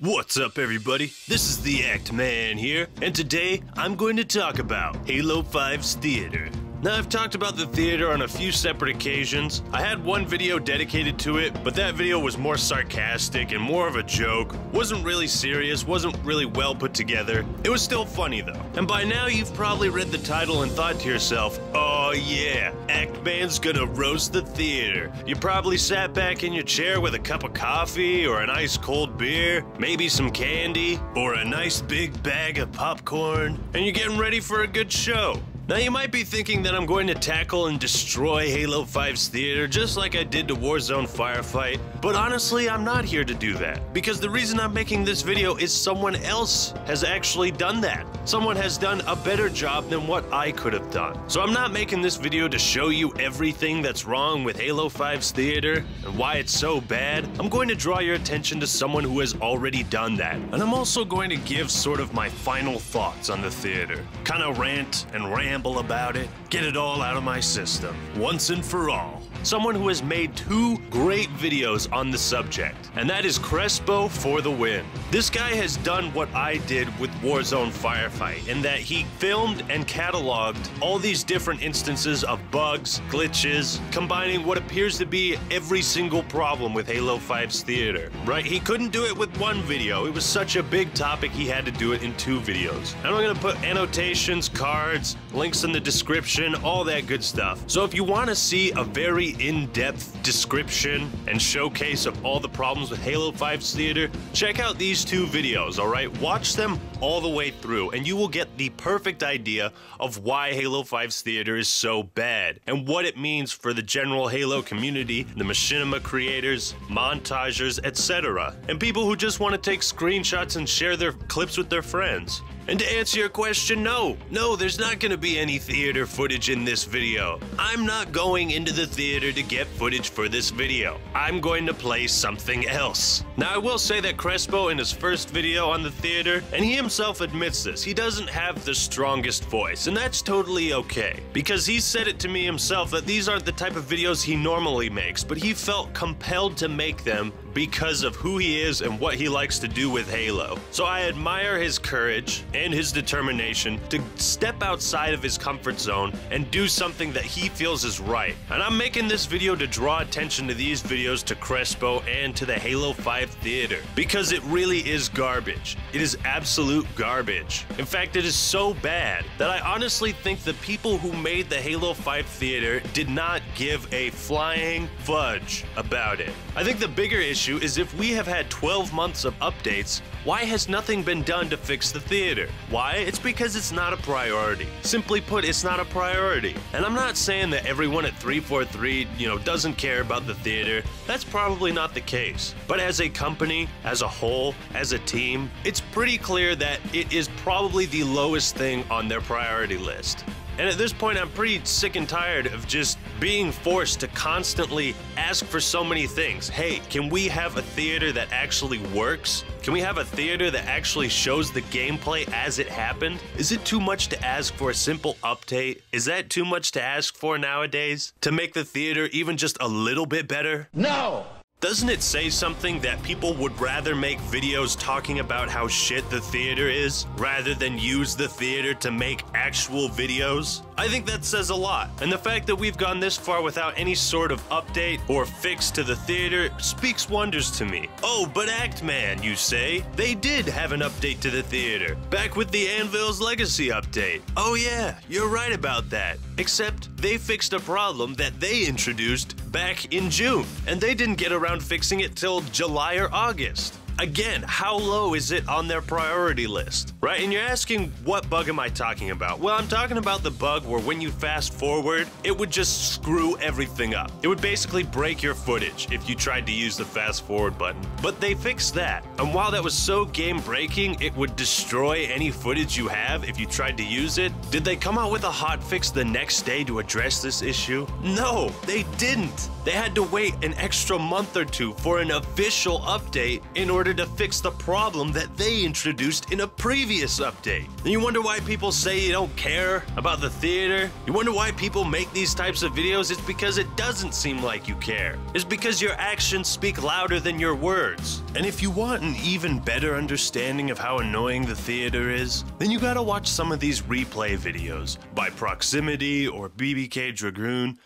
What's up, everybody? This is the Act Man here, and today I'm going to talk about Halo 5's theater. Now, I've talked about the theater on a few separate occasions. I had one video dedicated to it, but that video was more sarcastic and more of a joke. Wasn't really serious, wasn't really well put together. It was still funny though. And by now you've probably read the title and thought to yourself, oh yeah, Act Man's gonna roast the theater. You probably sat back in your chair with a cup of coffee or an ice cold beer, maybe some candy, or a nice big bag of popcorn, and you're getting ready for a good show. Now, you might be thinking that I'm going to tackle and destroy Halo 5's theater just like I did to Warzone Firefight, but honestly, I'm not here to do that, because the reason I'm making this video is someone else has actually done that. Someone has done a better job than what I could have done. So I'm not making this video to show you everything that's wrong with Halo 5's theater and why it's so bad. I'm going to draw your attention to someone who has already done that. And I'm also going to give sort of my final thoughts on the theater. Kind of rant and ramble about it, get it all out of my system, once and for all. Someone who has made two great videos on the subject, and that is Crespo for the win. This guy has done what I did with Warzone Firefight, in that he filmed and cataloged all these different instances of bugs, glitches, combining what appears to be every single problem with Halo 5's theater, right? He couldn't do it with one video. It was such a big topic, he had to do it in two videos. And I'm gonna put annotations, cards, links in the description, all that good stuff. So if you wanna see a very in-depth description and showcase of all the problems with Halo 5's theater, check out these two videos, alright? Watch them all the way through and you will get the perfect idea of why Halo 5's theater is so bad and what it means for the general Halo community, the machinima creators, montagers, etc. And people who just want to take screenshots and share their clips with their friends. And to answer your question, no, there's not going to be any theater footage in this video. I'm not going into the theater to get footage for this video. I'm going to play something else. Now, I will say that Crespo in his first video on the theater, and he himself admits this, he doesn't have the strongest voice, and that's totally okay. Because he said it to me himself that these aren't the type of videos he normally makes, but he felt compelled to make them because of who he is and what he likes to do with Halo. So I admire his courage and his determination to step outside of his comfort zone and do something that he feels is right. And I'm making this video to draw attention to these videos to Crespo and to the Halo 5 theater, because it really is garbage. It is absolute garbage. In fact, it is so bad that I honestly think the people who made the Halo 5 theater did not give a flying fudge about it. I think the bigger issue is if we have had 12 months of updates, why has nothing been done to fix the theater? Why? It's because it's not a priority. Simply put, it's not a priority. And I'm not saying that everyone at 343, doesn't care about the theater. That's probably not the case. But as a company, as a whole, as a team, it's pretty clear that it is probably the lowest thing on their priority list. And at this point, I'm pretty sick and tired of just being forced to constantly ask for so many things. Hey, can we have a theater that actually works? Can we have a theater that actually shows the gameplay as it happened? Is it too much to ask for a simple update? Is that too much to ask for nowadays? To make the theater even just a little bit better? No! Doesn't it say something that people would rather make videos talking about how shit the theater is, rather than use the theater to make actual videos? I think that says a lot, and the fact that we've gone this far without any sort of update or fix to the theater speaks wonders to me. Oh, but Act Man, you say? They did have an update to the theater, back with the Anvil's Legacy update. Oh yeah, you're right about that. Except they fixed a problem that they introduced back in June, and they didn't get around fixing it till July or August. Again, how low is it on their priority list, right? And you're asking, what bug am I talking about? Well, I'm talking about the bug where when you fast forward, it would just screw everything up. It would basically break your footage if you tried to use the fast forward button. But they fixed that. And while that was so game breaking, it would destroy any footage you have if you tried to use it. Did they come out with a hot fix the next day to address this issue? No, they didn't. They had to wait an extra month or two for an official update in order order to fix the problem that they introduced in a previous update. And you wonder why people say you don't care about the theater? You wonder why people make these types of videos? It's because it doesn't seem like you care. It's because your actions speak louder than your words. And if you want an even better understanding of how annoying the theater is, then you gotta watch some of these replay videos by Proximity or BBK Dragoon.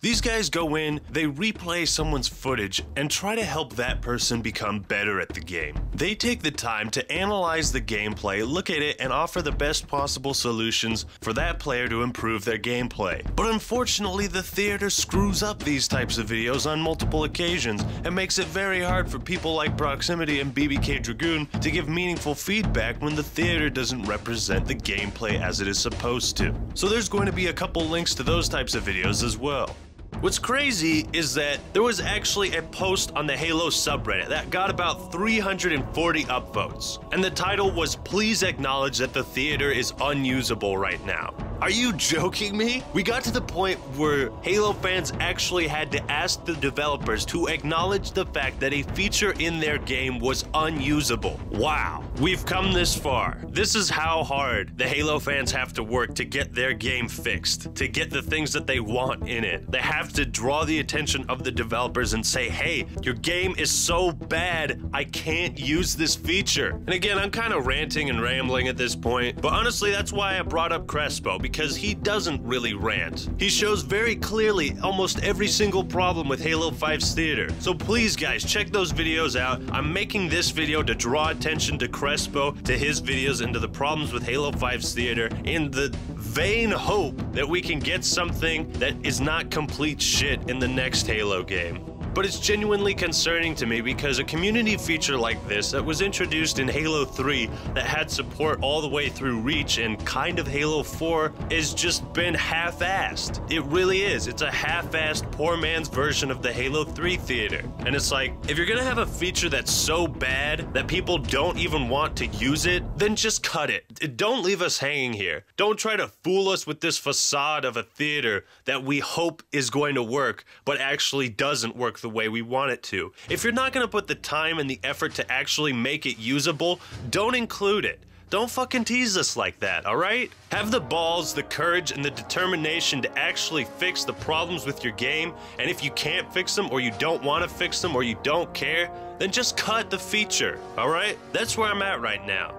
These guys go in, they replay someone's footage, and try to help that person become better at the game. They take the time to analyze the gameplay, look at it, and offer the best possible solutions for that player to improve their gameplay. But unfortunately, the theater screws up these types of videos on multiple occasions and makes it very hard for people like Proximity and BBK Dragoon to give meaningful feedback when the theater doesn't represent the gameplay as it is supposed to. So there's going to be a couple links to those types of videos as well. What's crazy is that there was actually a post on the Halo subreddit that got about 340 upvotes, and the title was "Please acknowledge that the theater is unusable right now." Are you joking me? We got to the point where Halo fans actually had to ask the developers to acknowledge the fact that a feature in their game was unusable. Wow, we've come this far. This is how hard the Halo fans have to work to get their game fixed, to get the things that they want in it. They have to draw the attention of the developers and say, hey, your game is so bad, I can't use this feature. And again, I'm kind of ranting and rambling at this point, but honestly, that's why I brought up Crespo, because he doesn't really rant. He shows very clearly almost every single problem with Halo 5's theater. So please guys, check those videos out. I'm making this video to draw attention to Crespo, to his videos, and to the problems with Halo 5's theater in the vain hope that we can get something that is not complete shit in the next Halo game. But it's genuinely concerning to me because a community feature like this that was introduced in Halo 3 that had support all the way through Reach and kind of Halo 4 has just been half-assed. It really is. It's a half-assed poor man's version of the Halo 3 theater. And it's like, if you're gonna have a feature that's so bad that people don't even want to use it, then just cut it. Don't leave us hanging here. Don't try to fool us with this facade of a theater that we hope is going to work, but actually doesn't work the way we want it to. If you're not gonna put the time and the effort to actually make it usable, don't include it. Don't fucking tease us like that, alright? Have the balls, the courage, and the determination to actually fix the problems with your game, and if you can't fix them, or you don't want to fix them, or you don't care, then just cut the feature, alright? That's where I'm at right now.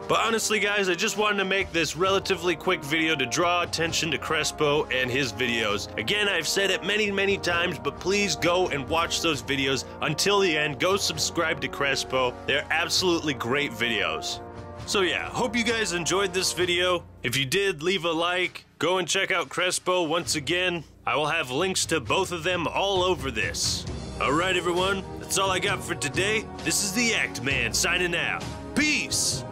But honestly guys, I just wanted to make this relatively quick video to draw attention to Crespo and his videos. Again, I've said it many times, but please go and watch those videos until the end. Go subscribe to Crespo. They're absolutely great videos. So yeah, hope you guys enjoyed this video. If you did, leave a like. Go and check out Crespo once again. I will have links to both of them all over this. Alright everyone, that's all I got for today. This is the Act Man signing out. Peace!